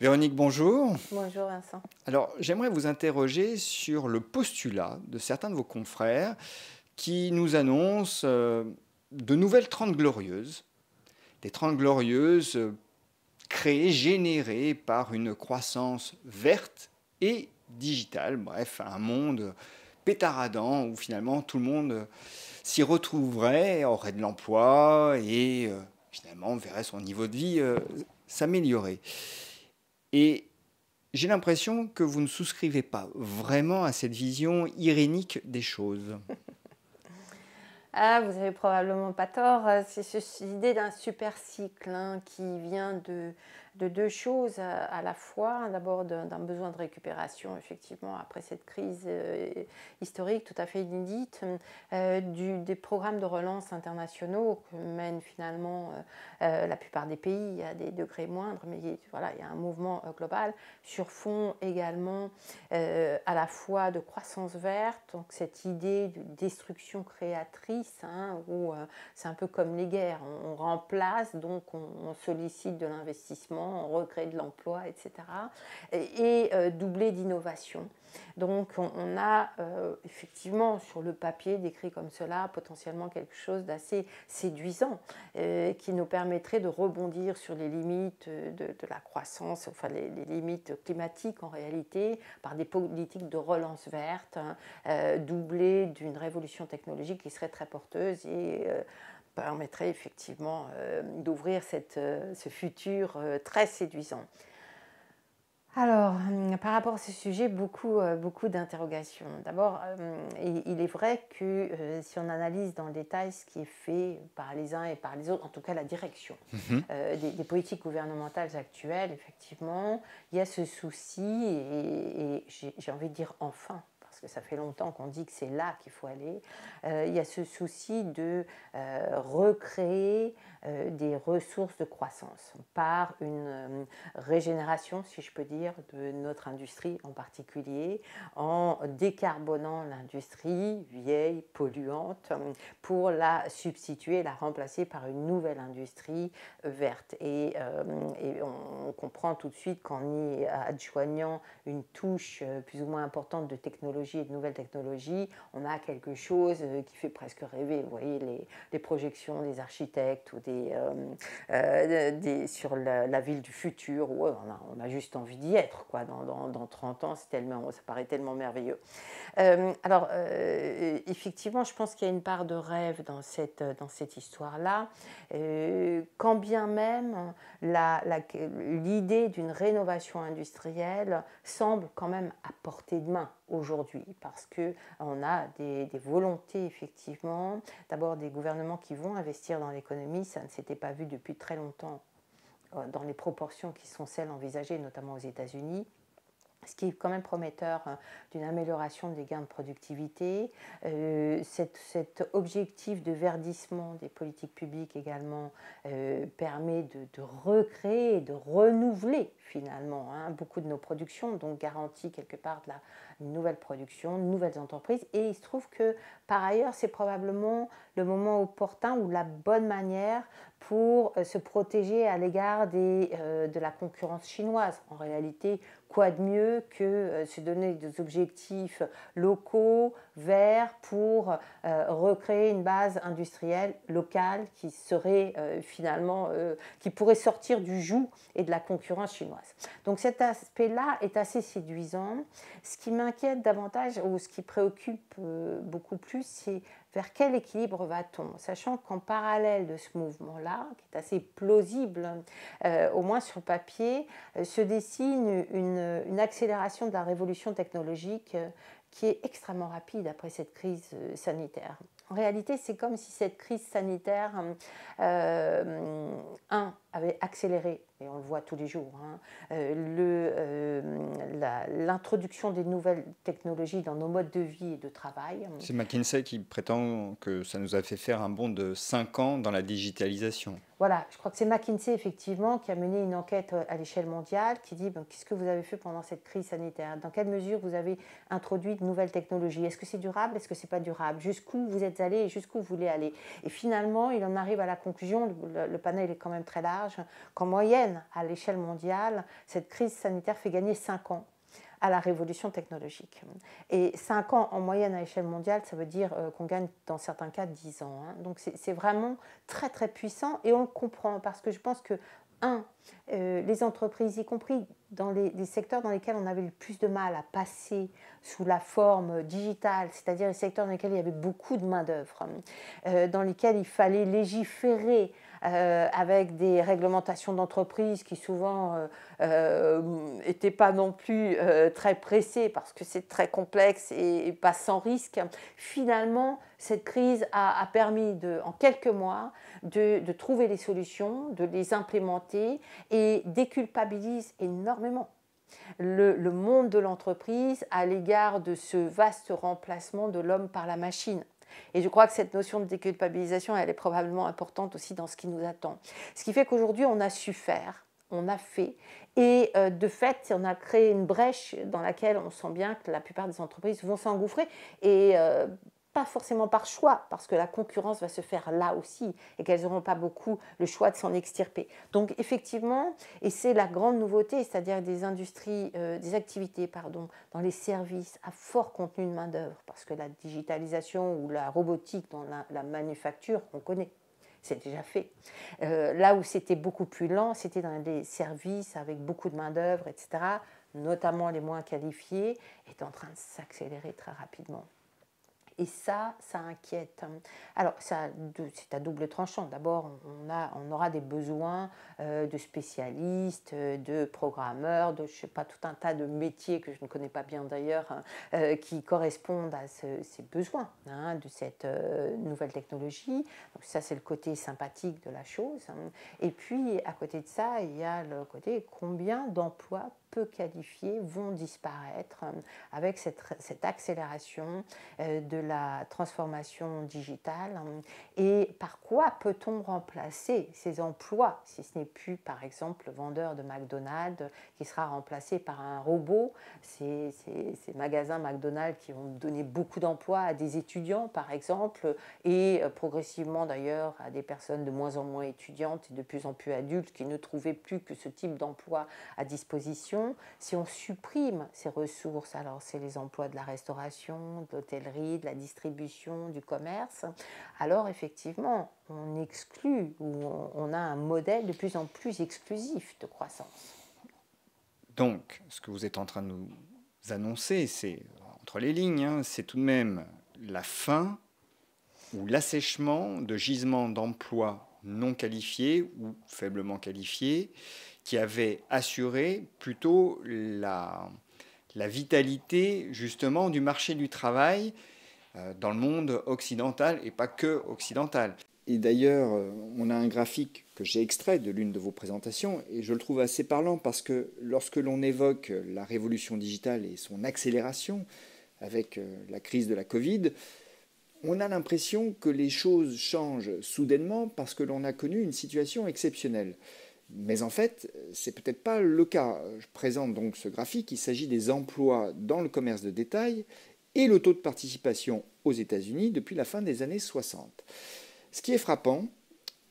Véronique, bonjour. Bonjour Vincent. Alors, j'aimerais vous interroger sur le postulat de certains de vos confrères qui nous annoncent de nouvelles 30 glorieuses. Des 30 glorieuses créées, générées par une croissance verte et digitale. Bref, un monde pétaradant où finalement tout le monde s'y retrouverait, aurait de l'emploi et finalement verrait son niveau de vie s'améliorer. Et j'ai l'impression que vous ne souscrivez pas vraiment à cette vision irénique des choses. Ah, vous avez probablement pas tort. C'est l'idée d'un super cycle qui vient de deux choses à la fois. D'abord d'un besoin de récupération, effectivement, après cette crise historique tout à fait inédite, des programmes de relance internationaux que mènent finalement la plupart des pays à des degrés moindres, mais voilà, il y a un mouvement global sur fond également à la fois de croissance verte, donc cette idée de destruction créatrice, où c'est un peu comme les guerres, on remplace, donc on sollicite de l'investissement, on recrée de l'emploi, etc. Et doublé d'innovation. Donc on a effectivement sur le papier décrit comme cela potentiellement quelque chose d'assez séduisant qui nous permettrait de rebondir sur les limites de la croissance, enfin les limites climatiques en réalité, par des politiques de relance verte, doublées d'une révolution technologique qui serait très porteuse et permettrait effectivement d'ouvrir ce futur très séduisant. Alors, par rapport à ce sujet, beaucoup d'interrogations. D'abord, il est vrai que si on analyse dans le détail ce qui est fait par les uns et par les autres, en tout cas la direction des politiques gouvernementales actuelles, effectivement, il y a ce souci, et j'ai envie de dire enfin, parce que ça fait longtemps qu'on dit que c'est là qu'il faut aller, il y a ce souci de recréer des ressources de croissance par une régénération, si je peux dire, de notre industrie en particulier, en décarbonant l'industrie vieille, polluante, pour la substituer, la remplacer par une nouvelle industrie verte. Et on comprend tout de suite qu'en y adjoignant une touche plus ou moins importante de technologie et de nouvelles technologies, on a quelque chose qui fait presque rêver. Vous voyez les projections des architectes ou sur la ville du futur, où on a juste envie d'y être, quoi. Dans 30 ans, ça paraît tellement merveilleux. Alors, effectivement, je pense qu'il y a une part de rêve dans cette histoire-là, quand bien même l'idée d'une rénovation industrielle semble quand même à portée de main aujourd'hui, parce qu'on a des volontés, effectivement, d'abord des gouvernements qui vont investir dans l'économie, ça ne s'était pas vu depuis très longtemps dans les proportions qui sont celles envisagées, notamment aux États-Unis, ce qui est quand même prometteur d'une amélioration des gains de productivité. Cet objectif de verdissement des politiques publiques également permet de recréer, de renouveler finalement beaucoup de nos productions, donc garantit quelque part une nouvelle production, de nouvelles entreprises. Et il se trouve que par ailleurs, c'est probablement le moment opportun ou la bonne manière pour se protéger à l'égard de la concurrence chinoise. En réalité, quoi de mieux que se donner des objectifs locaux, verts, pour recréer une base industrielle locale qui serait finalement, qui pourrait sortir du joug et de la concurrence chinoise. Donc cet aspect-là est assez séduisant. Ce qui m'inquiète davantage, ou ce qui préoccupe beaucoup plus, c'est vers quel équilibre va-t-on, sachant qu'en parallèle de ce mouvement-là, qui est assez plausible, au moins sur le papier, se dessine une accélération de la révolution technologique qui est extrêmement rapide après cette crise sanitaire. En réalité, c'est comme si cette crise sanitaire, avait accéléré, et on le voit tous les jours, l'introduction des nouvelles technologies dans nos modes de vie et de travail. C'est McKinsey qui prétend que ça nous a fait faire un bond de 5 ans dans la digitalisation. Voilà, je crois que c'est McKinsey effectivement qui a mené une enquête à l'échelle mondiale qui dit qu'est-ce que vous avez fait pendant cette crise sanitaire, dans quelle mesure vous avez introduit de nouvelles technologies, est-ce que c'est durable, est-ce que c'est pas durable, jusqu'où vous êtes allé et jusqu'où vous voulez aller. Et finalement, il en arrive à la conclusion, le panel est quand même très large, charge qu'en moyenne, à l'échelle mondiale, cette crise sanitaire fait gagner 5 ans à la révolution technologique. Et 5 ans en moyenne à l'échelle mondiale, ça veut dire qu'on gagne dans certains cas 10 ans. Donc c'est vraiment très très puissant et on le comprend parce que je pense que, les entreprises, y compris dans les secteurs dans lesquels on avait le plus de mal à passer sous la forme digitale, c'est-à-dire les secteurs dans lesquels il y avait beaucoup de main-d'œuvre, dans lesquels il fallait légiférer avec des réglementations d'entreprise qui souvent n'étaient pas non plus très pressées parce que c'est très complexe et pas sans risque. Finalement, cette crise a permis en quelques mois de trouver les solutions, de les implémenter et déculpabilise énormément le monde de l'entreprise à l'égard de ce vaste remplacement de l'homme par la machine. Et je crois que cette notion de déculpabilisation, elle est probablement importante aussi dans ce qui nous attend. Ce qui fait qu'aujourd'hui, on a su faire, on a fait, et de fait, on a créé une brèche dans laquelle on sent bien que la plupart des entreprises vont s'engouffrer, et pas forcément par choix, parce que la concurrence va se faire là aussi, et qu'elles n'auront pas beaucoup le choix de s'en extirper. Donc effectivement, et c'est la grande nouveauté, c'est-à-dire des industries, des activités, dans les services à fort contenu de main-d'œuvre, parce que la digitalisation ou la robotique dans la manufacture, on connaît. C'est déjà fait. Là où c'était beaucoup plus lent, c'était dans des services avec beaucoup de main-d'œuvre, etc., notamment les moins qualifiés, est en train de s'accélérer très rapidement. Et ça inquiète. Alors, c'est à double tranchant. D'abord, on aura des besoins de spécialistes, de programmeurs, de, je sais pas, tout un tas de métiers que je ne connais pas bien d'ailleurs, qui correspondent à ces besoins de cette nouvelle technologie. Donc ça, c'est le côté sympathique de la chose. Et puis, à côté de ça, il y a le côté combien d'emplois peu qualifiés vont disparaître avec cette accélération de la transformation digitale. Et par quoi peut-on remplacer ces emplois, si ce n'est plus, par exemple, le vendeur de McDonald's qui sera remplacé par un robot, ces magasins McDonald's qui vont donner beaucoup d'emplois à des étudiants, par exemple, et progressivement d'ailleurs à des personnes de moins en moins étudiantes et de plus en plus adultes qui ne trouvaient plus que ce type d'emploi à disposition. Si on supprime ces ressources, alors c'est les emplois de la restauration, de l'hôtellerie, de la distribution, du commerce, alors effectivement, on exclut ou on a un modèle de plus en plus exclusif de croissance. Donc, ce que vous êtes en train de nous annoncer, c'est, entre les lignes, c'est tout de même la fin ou l'assèchement de gisements d'emplois non qualifiés ou faiblement qualifiés qui avaient assuré plutôt la vitalité justement du marché du travail dans le monde occidental et pas que occidental. Et d'ailleurs, on a un graphique que j'ai extrait de l'une de vos présentations et je le trouve assez parlant parce que lorsque l'on évoque la révolution digitale et son accélération avec la crise de la Covid, on a l'impression que les choses changent soudainement parce que l'on a connu une situation exceptionnelle. Mais en fait, c'est peut-être pas le cas. Je présente donc ce graphique. Il s'agit des emplois dans le commerce de détail et le taux de participation aux États-Unis depuis la fin des années 60. Ce qui est frappant,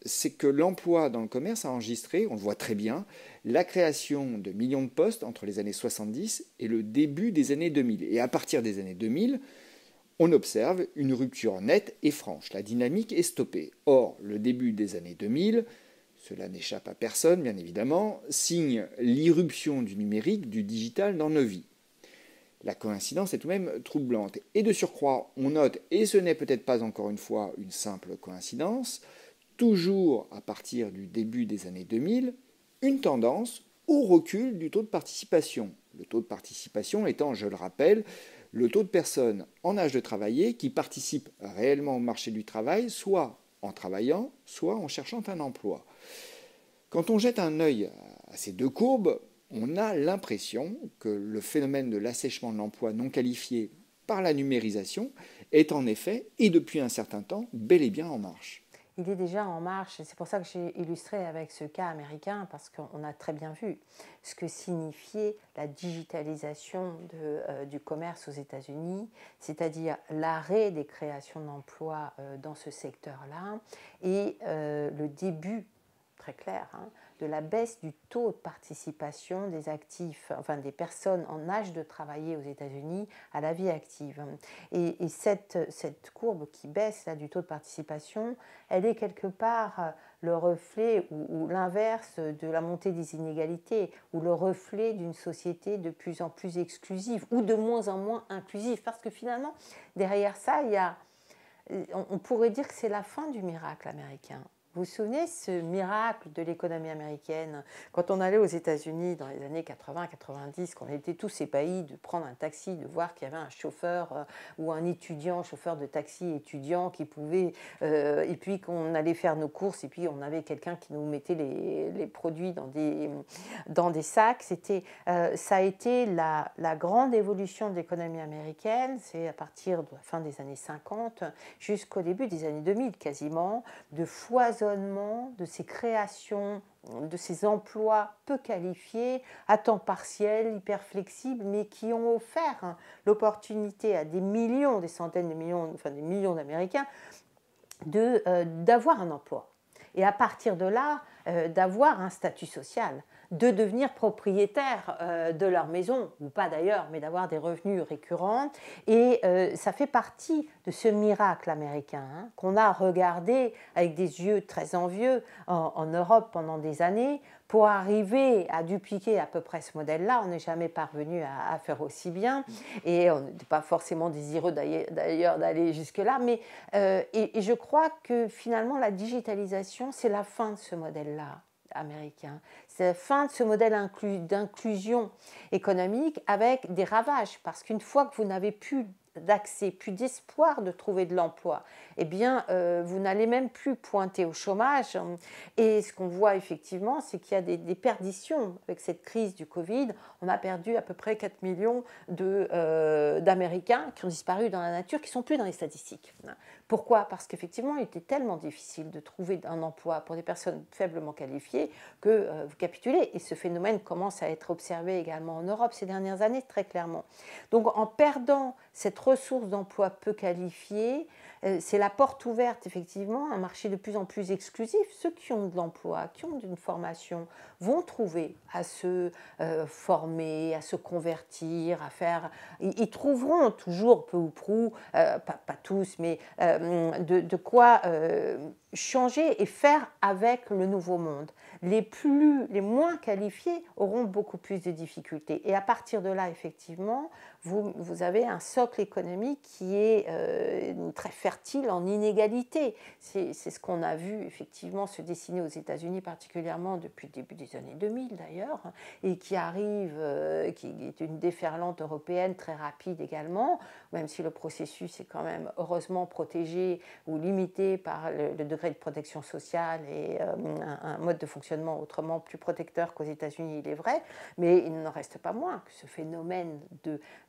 c'est que l'emploi dans le commerce a enregistré, on le voit très bien, la création de millions de postes entre les années 70 et le début des années 2000. Et à partir des années 2000, on observe une rupture nette et franche. La dynamique est stoppée. Or, le début des années 2000, cela n'échappe à personne, bien évidemment, signe l'irruption du numérique, du digital dans nos vies. La coïncidence est tout de même troublante. Et de surcroît, on note, et ce n'est peut-être pas encore une fois une simple coïncidence, toujours à partir du début des années 2000, une tendance au recul du taux de participation. Le taux de participation étant, je le rappelle, le taux de personnes en âge de travailler qui participent réellement au marché du travail, soit en travaillant, soit en cherchant un emploi. Quand on jette un œil à ces deux courbes, on a l'impression que le phénomène de l'assèchement de l'emploi non qualifié par la numérisation est en effet, et depuis un certain temps, bel et bien en marche. Il est déjà en marche, et c'est pour ça que j'ai illustré avec ce cas américain, parce qu'on a très bien vu ce que signifiait la digitalisation du commerce aux États-Unis, c'est-à-dire l'arrêt des créations d'emplois dans ce secteur-là, et le début très clair, hein, de la baisse du taux de participation des actifs, enfin des personnes en âge de travailler aux États-Unis à la vie active. Et cette courbe qui baisse là, du taux de participation, elle est quelque part le reflet ou l'inverse de la montée des inégalités, ou le reflet d'une société de plus en plus exclusive ou de moins en moins inclusive. Parce que finalement, derrière ça, on pourrait dire que c'est la fin du miracle américain. Vous vous souvenez ce miracle de l'économie américaine quand on allait aux États-Unis dans les années 80-90, qu'on était tous ébahis de prendre un taxi, de voir qu'il y avait un chauffeur ou un étudiant, chauffeur de taxi étudiant qui pouvait, et puis qu'on allait faire nos courses et puis on avait quelqu'un qui nous mettait les produits dans des sacs. Ça a été la grande évolution de l'économie américaine, c'est à partir de la fin des années 50 jusqu'au début des années 2000 quasiment, de foisonnement de ces créations, de ces emplois peu qualifiés, à temps partiel, hyper flexibles, mais qui ont offert l'opportunité à des millions, des centaines de millions, enfin des millions d'Américains d'avoir un emploi. Et à partir de là, d'avoir un statut social, de devenir propriétaires de leur maison, ou pas d'ailleurs, mais d'avoir des revenus récurrents. Et ça fait partie de ce miracle américain hein, qu'on a regardé avec des yeux très envieux en Europe pendant des années. Pour arriver à dupliquer à peu près ce modèle-là, on n'est jamais parvenu à faire aussi bien, et on n'était pas forcément désireux d'ailleurs d'aller jusque-là, mais et je crois que finalement la digitalisation, c'est la fin de ce modèle-là américain. C'est la fin de ce modèle d'inclusion économique avec des ravages, parce qu'une fois que vous n'avez plus d'accès, plus d'espoir de trouver de l'emploi, eh bien, vous n'allez même plus pointer au chômage. Et ce qu'on voit effectivement, c'est qu'il y a des perditions avec cette crise du Covid. On a perdu à peu près 4 millions d'Américains qui ont disparu dans la nature, qui ne sont plus dans les statistiques. Pourquoi ? Parce qu'effectivement, il était tellement difficile de trouver un emploi pour des personnes faiblement qualifiées que vous capitulez. Et ce phénomène commence à être observé également en Europe ces dernières années, très clairement. Donc, en perdant cette ressource d'emploi peu qualifiée, c'est la porte ouverte, effectivement, à un marché de plus en plus exclusif. Ceux qui ont de l'emploi, qui ont une formation, vont trouver à se former, à se convertir, à faire... Ils trouveront toujours, peu ou prou, pas tous, mais de quoi changer et faire avec le nouveau monde. Les moins qualifiés auront beaucoup plus de difficultés. Et à partir de là, effectivement, vous avez un socle économique qui est très fertile en inégalité. C'est ce qu'on a vu effectivement se dessiner aux États-Unis, particulièrement depuis le début des années 2000 d'ailleurs, et qui arrive, qui est une déferlante européenne très rapide également, même si le processus est quand même heureusement protégé ou limité par le degré de protection sociale et un mode de fonctionnement autrement plus protecteur qu'aux États-Unis, il est vrai, mais il n'en reste pas moins que ce phénomène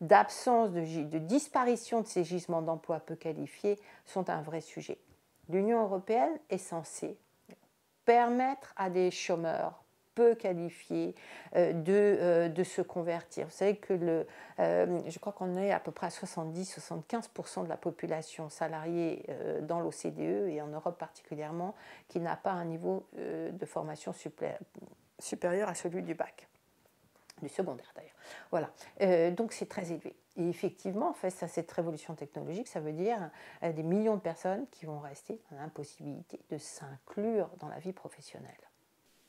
d'absence, de disparition de ces gisements d'emploi peu qualifiés sont un vrai sujet. L'Union européenne est censée permettre à des chômeurs peu qualifiés de se convertir. Vous savez que je crois qu'on est à peu près à 70-75% de la population salariée dans l'OCDE et en Europe particulièrement qui n'a pas un niveau de formation supérieur à celui du bac. Du secondaire d'ailleurs. Voilà. Donc c'est très élevé. Et effectivement, face à cette révolution technologique, ça veut dire des millions de personnes qui vont rester dans l'impossibilité de s'inclure dans la vie professionnelle.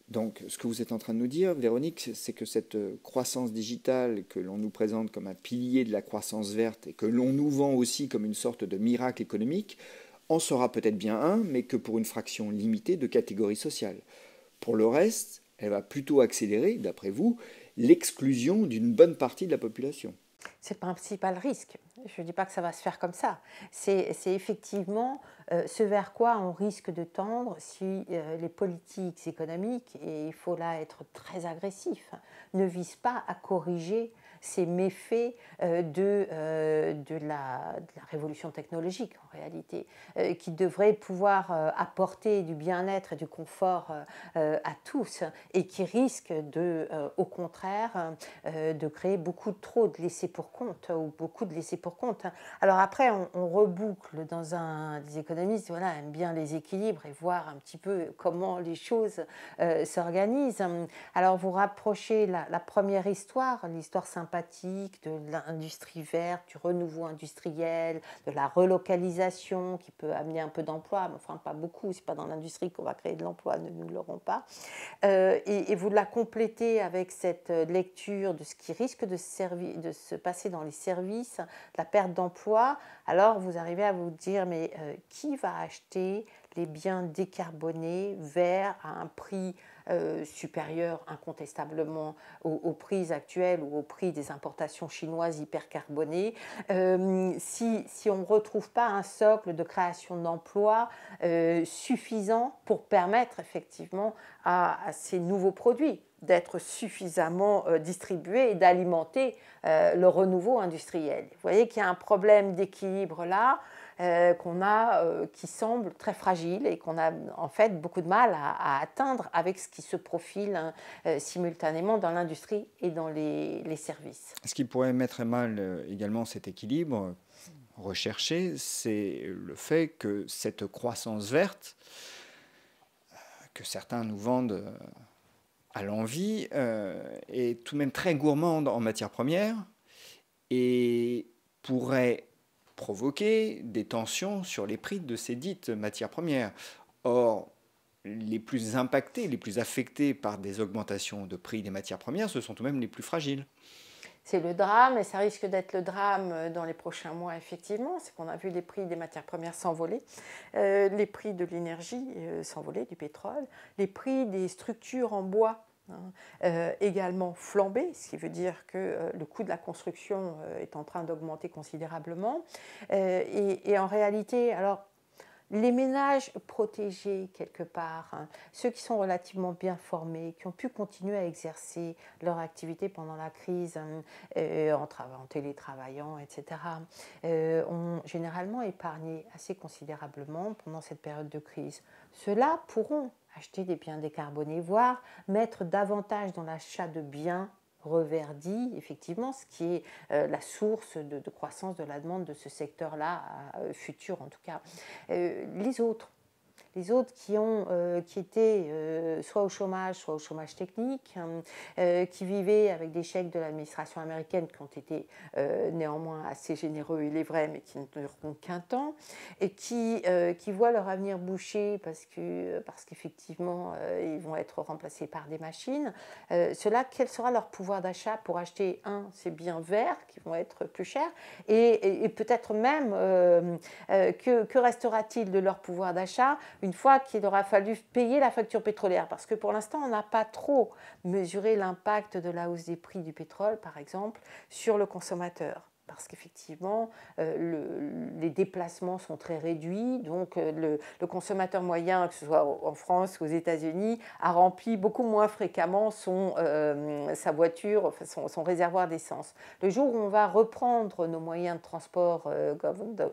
Donc, ce que vous êtes en train de nous dire, Véronique, c'est que cette croissance digitale que l'on nous présente comme un pilier de la croissance verte et que l'on nous vend aussi comme une sorte de miracle économique, en sera peut-être bien un, mais que pour une fraction limitée de catégories sociales. Pour le reste, elle va plutôt accélérer, d'après vous, l'exclusion d'une bonne partie de la population. C'est le principal risque. Je ne dis pas que ça va se faire comme ça. C'est effectivement ce vers quoi on risque de tendre si les politiques économiques, et il faut là être très agressif, ne visent pas à corriger ces méfaits de la révolution technologique en réalité, qui devrait pouvoir apporter du bien-être et du confort à tous et qui risque au contraire de créer trop de laissés pour compte ou beaucoup de laissés pour compte. Alors après, on reboucle les économistes voilà, aiment bien les équilibres et voir un petit peu comment les choses s'organisent. Alors vous rapprochez la première histoire, l'histoire sympathique de l'industrie verte, du renouveau industriel, de la relocalisation qui peut amener un peu d'emploi, mais enfin pas beaucoup, c'est pas dans l'industrie qu'on va créer de l'emploi, nous ne l'aurons pas. Et vous la complétez avec cette lecture de ce qui risque de se passer dans les services, la perte d'emploi, alors vous arrivez à vous dire mais qui va acheter les biens décarbonés verts à un prix supérieur incontestablement aux prix actuels ou au prix des importations chinoises hypercarbonées, si on ne retrouve pas un socle de création d'emplois suffisant pour permettre effectivement à ces nouveaux produits d'être suffisamment distribués et d'alimenter le renouveau industriel. Vous voyez qu'il y a un problème d'équilibre là qu'on a, qui semble très fragile et qu'on a en fait beaucoup de mal à atteindre avec ce qui se profile simultanément dans l'industrie et dans les services. Ce qui pourrait mettre à mal également cet équilibre recherché, c'est le fait que cette croissance verte, que certains nous vendent à l'envi, est tout de même très gourmande en matières premières et pourrait provoquer des tensions sur les prix de ces dites matières premières. Or, les plus impactés, les plus affectés par des augmentations de prix des matières premières, ce sont tout de même les plus fragiles. C'est le drame, et ça risque d'être le drame dans les prochains mois, effectivement. C'est qu'on a vu les prix des matières premières s'envoler, les prix de l'énergie s'envoler, du pétrole, les prix des structures en bois également flambé, ce qui veut dire que le coût de la construction est en train d'augmenter considérablement. Et en réalité, alors, les ménages protégés quelque part, ceux qui sont relativement bien formés, qui ont pu continuer à exercer leur activité pendant la crise en télétravaillant, etc., ont généralement épargné assez considérablement pendant cette période de crise. Ceux-là pourront acheter des biens décarbonés, voire mettre davantage dans l'achat de biens reverdis, effectivement, ce qui est la source de croissance de la demande de ce secteur-là, futur en tout cas. Les autres qui étaient soit au chômage technique, qui vivaient avec des chèques de l'administration américaine qui ont été néanmoins assez généreux, il est vrai, mais qui ne dureront qu'un temps, et qui voient leur avenir bouché parce qu'effectivement, ils vont être remplacés par des machines. Ceux-là, quel sera leur pouvoir d'achat pour acheter, ces biens verts qui vont être plus chers, et peut-être même que restera-t-il de leur pouvoir d'achat une fois qu'il aura fallu payer la facture pétrolière, parce que pour l'instant, on n'a pas trop mesuré l'impact de la hausse des prix du pétrole, par exemple, sur le consommateur. Parce qu'effectivement, les déplacements sont très réduits, donc le consommateur moyen, que ce soit en France ou aux États-Unis, a rempli beaucoup moins fréquemment sa voiture, son réservoir d'essence. Le jour où on va reprendre nos moyens de transport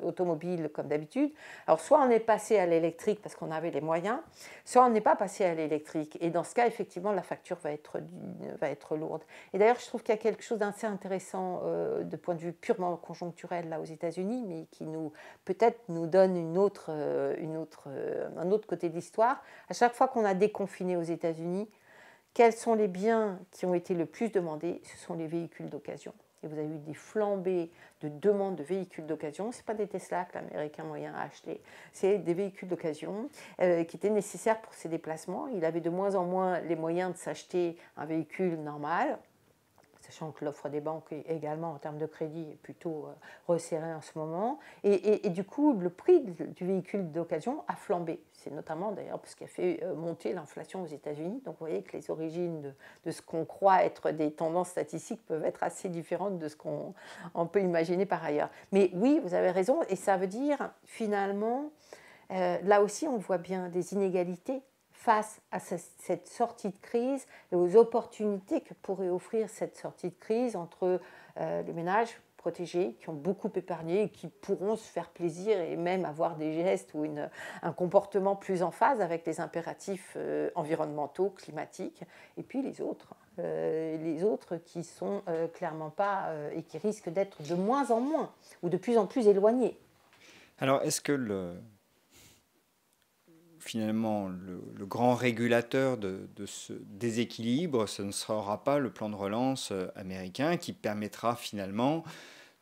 automobiles comme d'habitude, alors soit on est passé à l'électrique parce qu'on avait les moyens, soit on n'est pas passé à l'électrique. Et dans ce cas, effectivement, la facture va être lourde. Et d'ailleurs, je trouve qu'il y a quelque chose d'assez intéressant de point de vue purement conjoncturel là aux États-Unis, mais qui peut-être nous donne un autre côté de l'histoire. À chaque fois qu'on a déconfiné aux États-Unis, quels sont les biens qui ont été le plus demandés? Ce sont les véhicules d'occasion. Et vous avez eu des flambées de demandes de véhicules d'occasion. Ce n'est pas des Tesla que l'Américain moyen a acheté, c'est des véhicules d'occasion qui étaient nécessaires pour ses déplacements. Il avait de moins en moins les moyens de s'acheter un véhicule normal, sachant que l'offre des banques également en termes de crédit est plutôt resserrée en ce moment. Et du coup, le prix du véhicule d'occasion a flambé. C'est notamment d'ailleurs ce qui a fait monter l'inflation aux États-Unis. Donc vous voyez que les origines de ce qu'on croit être des tendances statistiques peuvent être assez différentes de ce qu'on peut imaginer par ailleurs. Mais oui, vous avez raison, et ça veut dire finalement, là aussi on voit bien des inégalités face à cette sortie de crise et aux opportunités que pourrait offrir cette sortie de crise entre les ménages protégés qui ont beaucoup épargné et qui pourront se faire plaisir et même avoir des gestes ou un comportement plus en phase avec les impératifs environnementaux, climatiques, et puis les autres qui sont clairement pas et qui risquent d'être de moins en moins ou de plus en plus éloignés. Alors, est-ce que finalement, le grand régulateur de ce déséquilibre, ce ne sera pas le plan de relance américain qui permettra finalement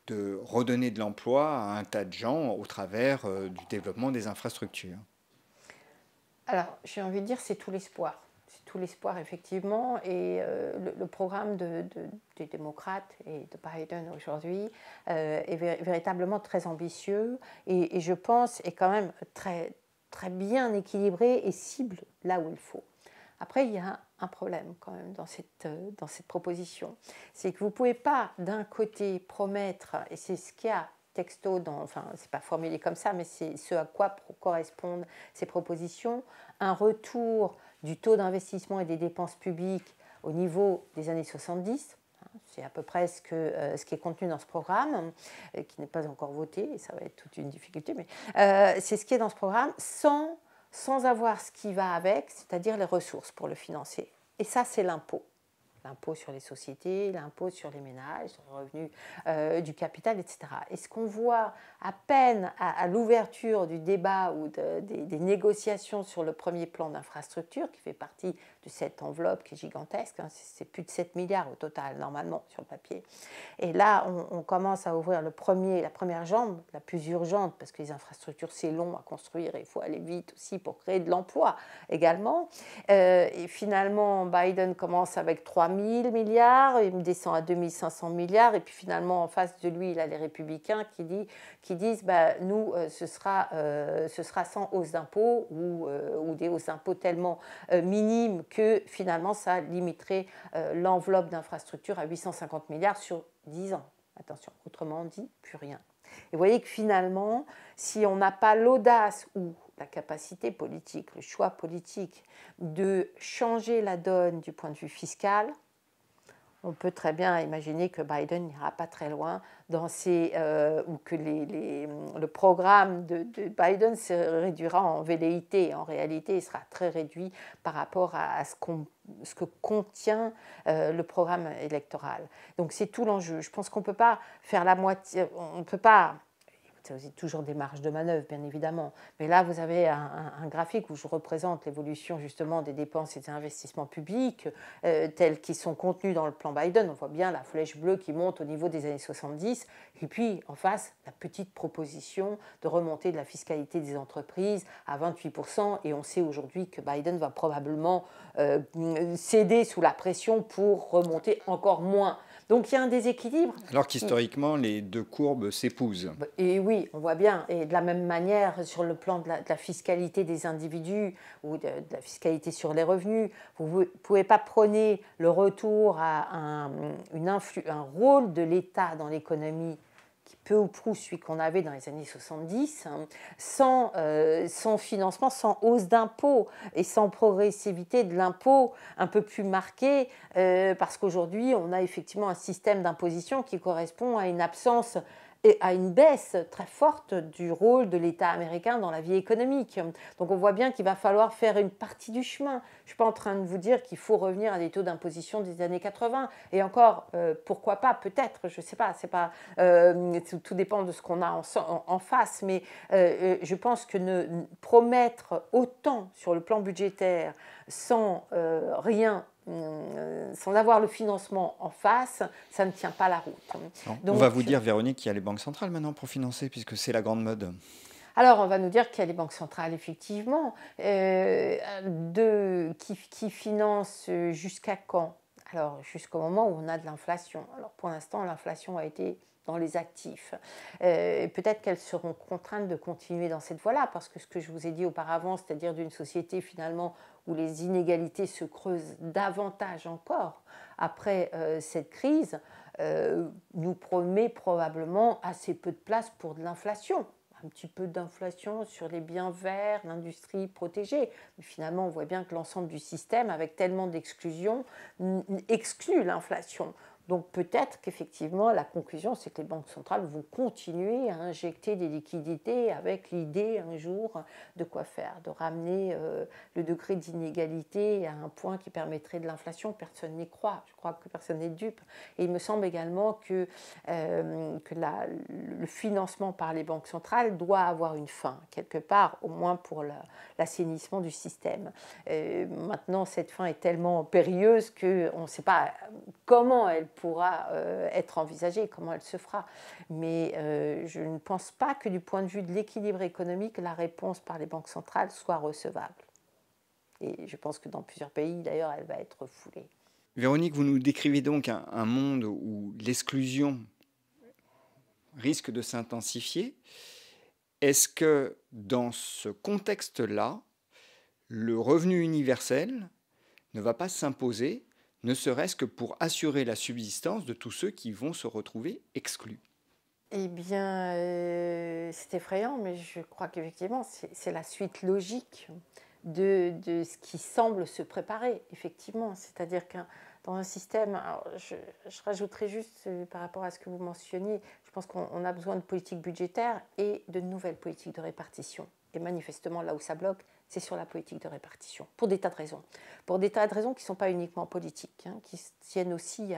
de redonner de l'emploi à un tas de gens au travers du développement des infrastructures? Alors, j'ai envie de dire, c'est tout l'espoir. C'est tout l'espoir, effectivement. Et le programme des démocrates et de Biden aujourd'hui est véritablement très ambitieux et je pense est quand même très, très bien équilibré et cible là où il faut. Après, il y a un problème quand même dans cette proposition. C'est que vous ne pouvez pas d'un côté promettre, et c'est ce qu'il y a texto, enfin, ce n'est pas formulé comme ça, mais c'est ce à quoi correspondent ces propositions, un retour du taux d'investissement et des dépenses publiques au niveau des années 70. C'est à peu près ce qui est contenu dans ce programme, qui n'est pas encore voté, et ça va être toute une difficulté, mais c'est ce qui est dans ce programme, sans avoir ce qui va avec, c'est-à-dire les ressources pour le financer. Et ça, c'est l'impôt. L'impôt sur les sociétés, l'impôt sur les ménages, sur les revenus du capital, etc. Et ce qu'on voit à peine à l'ouverture du débat ou des négociations sur le premier plan d'infrastructure, qui fait partie de cette enveloppe qui est gigantesque, hein, c'est plus de 7 milliards au total, normalement, sur le papier. Et là, on commence à ouvrir la première jambe, la plus urgente, parce que les infrastructures, c'est long à construire et il faut aller vite aussi pour créer de l'emploi également. Et finalement, Biden commence avec 3 000 milliards, il descend à 2 500 milliards, et puis finalement, en face de lui, il a les républicains qui disent bah, nous, ce sera sans hausse d'impôts ou des hausses d'impôts tellement minimes que finalement, ça limiterait l'enveloppe d'infrastructure à 850 milliards sur 10 ans. Attention, autrement dit, plus rien. Et vous voyez que finalement, si on n'a pas l'audace ou la capacité politique, le choix politique de changer la donne du point de vue fiscal, on peut très bien imaginer que Biden n'ira pas très loin ou que le programme de Biden se réduira en velléité. En réalité, il sera très réduit par rapport à ce que contient le programme électoral. Donc c'est tout l'enjeu. Je pense qu'on ne peut pas faire la moitié, on ne peut pas. C'est toujours des marges de manœuvre, bien évidemment. Mais là, vous avez un graphique où je représente l'évolution justement des dépenses et des investissements publics tels qu'ils sont contenus dans le plan Biden. On voit bien la flèche bleue qui monte au niveau des années 70. Et puis, en face, la petite proposition de remonter de la fiscalité des entreprises à 28%. Et on sait aujourd'hui que Biden va probablement céder sous la pression pour remonter encore moins. Donc il y a un déséquilibre. Alors qu'historiquement, les deux courbes s'épousent. Et oui, on voit bien. Et de la même manière, sur le plan de la fiscalité des individus ou de la fiscalité sur les revenus, vous ne pouvez pas prôner le retour à un rôle de l'État dans l'économie qui peu ou prou celui qu'on avait dans les années 70, hein, sans financement, sans hausse d'impôts et sans progressivité de l'impôt un peu plus marquée, parce qu'aujourd'hui, on a effectivement un système d'imposition qui correspond à une absence et à une baisse très forte du rôle de l'État américain dans la vie économique. Donc on voit bien qu'il va falloir faire une partie du chemin. Je ne suis pas en train de vous dire qu'il faut revenir à des taux d'imposition des années 80. Et encore, pourquoi pas, peut-être, je ne sais pas, tout dépend de ce qu'on a en face. Mais je pense que promettre autant sur le plan budgétaire sans rien, sans avoir le financement en face, ça ne tient pas la route. Donc, on va vous dire, Véronique, qu'il y a les banques centrales maintenant pour financer, puisque c'est la grande mode. Alors, on va nous dire qu'il y a les banques centrales, effectivement, qui financent jusqu'à quand? Alors, jusqu'au moment où on a de l'inflation. Alors, pour l'instant, l'inflation a été dans les actifs. Peut-être qu'elles seront contraintes de continuer dans cette voie-là, parce que ce que je vous ai dit auparavant, c'est-à-dire d'une société finalement où les inégalités se creusent davantage encore après cette crise, nous promet probablement assez peu de place pour de l'inflation. un petit peu d'inflation sur les biens verts, l'industrie protégée. Mais finalement, on voit bien que l'ensemble du système, avec tellement d'exclusion, exclut l'inflation. Donc peut-être qu'effectivement, la conclusion, c'est que les banques centrales vont continuer à injecter des liquidités avec l'idée un jour de quoi faire, de ramener le degré d'inégalité à un point qui permettrait de l'inflation. Personne n'y croit, je crois que personne n'est dupe. Et il me semble également que le financement par les banques centrales doit avoir une fin, quelque part, au moins pour l'assainissement du système. Maintenant, cette fin est tellement périlleuse qu'on ne sait pas comment elle pourra être envisagée, comment elle se fera. Mais je ne pense pas que du point de vue de l'équilibre économique, la réponse par les banques centrales soit recevable. Et je pense que dans plusieurs pays, d'ailleurs, elle va être foulée. Véronique, vous nous décrivez donc un monde où l'exclusion risque de s'intensifier. Est-ce que dans ce contexte-là, le revenu universel ne va pas s'imposer, ne serait-ce que pour assurer la subsistance de tous ceux qui vont se retrouver exclus? Eh bien, c'est effrayant, mais je crois qu'effectivement, c'est la suite logique de ce qui semble se préparer, effectivement. C'est-à-dire que dans un système, alors je rajouterai juste par rapport à ce que vous mentionniez, je pense qu'on a besoin de politique budgétaire et de nouvelles politiques de répartition. Et manifestement, là où ça bloque, c'est sur la politique de répartition, pour des tas de raisons. Pour des tas de raisons qui ne sont pas uniquement politiques, hein, qui tiennent aussi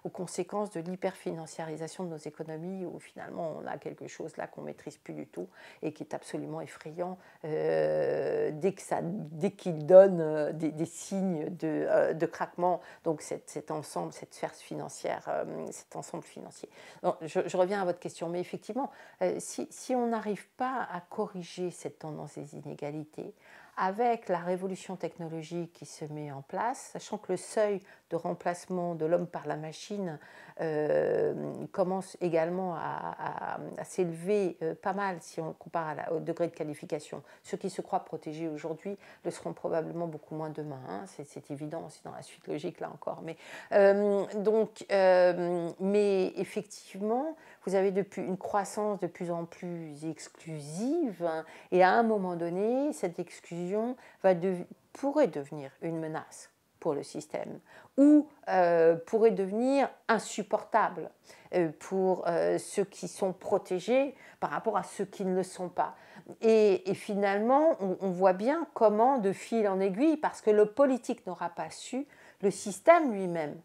aux conséquences de l'hyperfinanciarisation de nos économies, où finalement on a quelque chose là qu'on ne maîtrise plus du tout et qui est absolument effrayant dès qu'il donne des signes de craquement. Donc cet ensemble, cette sphère financière, cet ensemble financier. Donc, je reviens à votre question, mais effectivement, si on n'arrive pas à corriger cette tendance des inégalités, avec la révolution technologique qui se met en place, sachant que le seuil de remplacement de l'homme par la machine commence également à s'élever pas mal si on compare au degré de qualification. Ceux qui se croient protégés aujourd'hui le seront probablement beaucoup moins demain. Hein. C'est évident, c'est dans la suite logique là encore. Mais effectivement, vous avez une croissance de plus en plus exclusive, hein, et à un moment donné, cette exclusion pourrait devenir une menace pour le système ou pourrait devenir insupportable pour ceux qui sont protégés par rapport à ceux qui ne le sont pas. Et finalement, on voit bien comment, de fil en aiguille, parce que le politique n'aura pas su, le système lui-même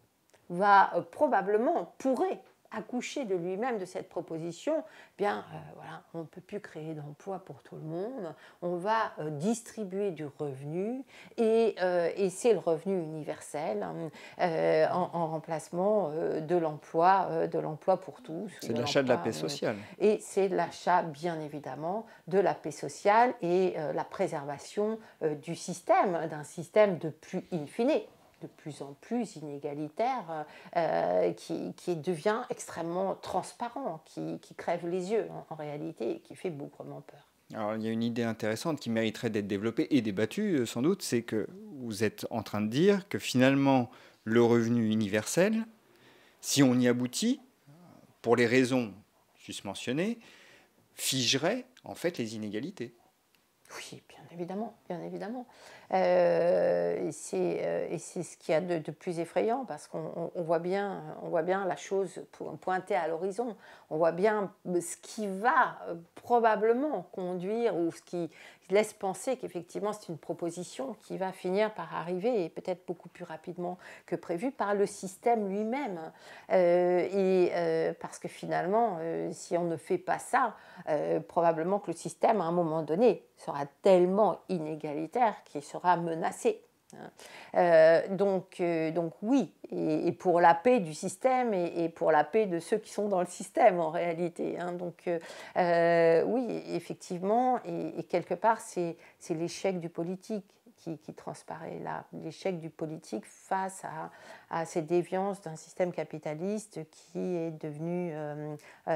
pourrait accoucher de lui-même de cette proposition. Bien, voilà, on ne peut plus créer d'emplois pour tout le monde, on va distribuer du revenu et c'est le revenu universel en remplacement de l'emploi pour tous. C'est l'achat de la paix sociale. Et c'est l'achat, bien évidemment, de la paix sociale et la préservation du système, d'un système de plus in fine, de plus en plus inégalitaire, qui devient extrêmement transparent, qui crève les yeux en réalité et qui fait bougrement peur. Alors, il y a une idée intéressante qui mériterait d'être développée et débattue sans doute, c'est que vous êtes en train de dire que finalement le revenu universel, si on y aboutit, pour les raisons juste mentionnées, figerait en fait les inégalités. Oui, bien évidemment, bien évidemment. Et c'est ce qu'il y a de plus effrayant parce qu'on voit bien la chose pointer à l'horizon. On voit bien ce qui va probablement conduire ou ce qui laisse penser qu'effectivement c'est une proposition qui va finir par arriver et peut-être beaucoup plus rapidement que prévu par le système lui-même. Parce que finalement, si on ne fait pas ça, probablement que le système à un moment donné sera tellement inégalitaire qu'il sera menacé. Donc oui, et pour la paix du système et pour la paix de ceux qui sont dans le système en réalité. Hein. Donc oui, effectivement, et quelque part, c'est l'échec du politique qui transparaît là, l'échec du politique face à ces déviances d'un système capitaliste qui est devenu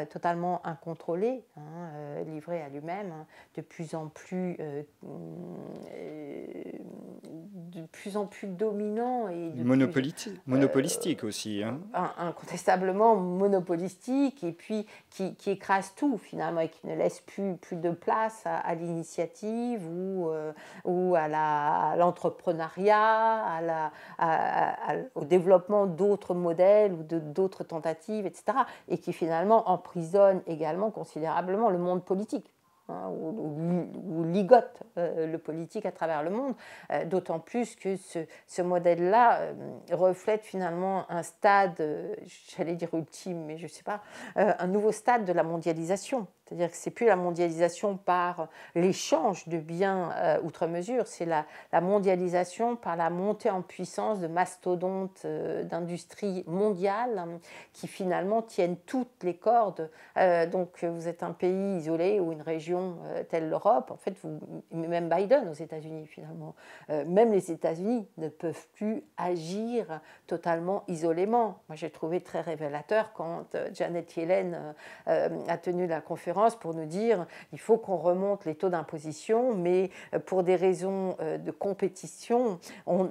totalement incontrôlé, hein, livré à lui-même, hein, de plus en plus plus en plus dominant et Monopolistique aussi. Hein. Incontestablement monopolistique, et puis qui écrase tout finalement, et qui ne laisse plus de place à l'initiative ou à l'entrepreneuriat, au développement d'autres modèles ou d'autres tentatives, etc. Et qui finalement emprisonne également considérablement le monde politique. Ou ligote le politique à travers le monde, d'autant plus que ce modèle-là reflète finalement un stade, j'allais dire ultime, mais je ne sais pas, un nouveau stade de la mondialisation. C'est-à-dire que ce n'est plus la mondialisation par l'échange de biens outre mesure, c'est la mondialisation par la montée en puissance de mastodontes d'industrie mondiale qui finalement tiennent toutes les cordes. Donc vous êtes un pays isolé ou une région telle l'Europe, en fait, même Biden aux États-Unis finalement, même les États-Unis ne peuvent plus agir totalement isolément. Moi j'ai trouvé très révélateur quand Janet Yellen a tenu la conférence pour nous dire il faut qu'on remonte les taux d'imposition, mais pour des raisons de compétition,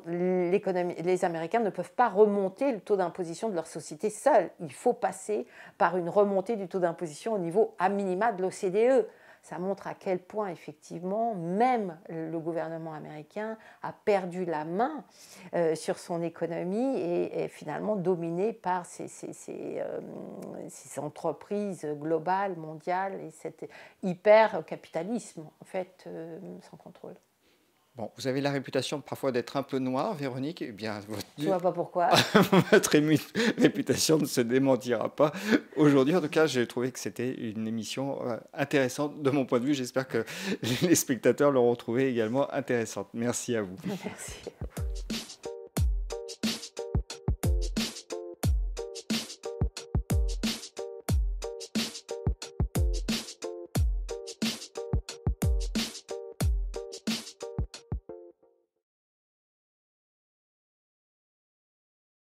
les Américains ne peuvent pas remonter le taux d'imposition de leur société seuls. Il faut passer par une remontée du taux d'imposition au niveau à minima de l'OCDE. Ça montre à quel point, effectivement, même le gouvernement américain a perdu la main sur son économie et est finalement dominé par ces entreprises globales, mondiales, et cet hyper-capitalisme, en fait, sans contrôle. Bon, vous avez la réputation parfois d'être un peu noire, Véronique. Eh bien, je ne vois pas pourquoi. Votre réputation ne se démentira pas. Aujourd'hui, en tout cas, j'ai trouvé que c'était une émission intéressante de mon point de vue. J'espère que les spectateurs l'auront trouvée également intéressante. Merci à vous. Merci à vous.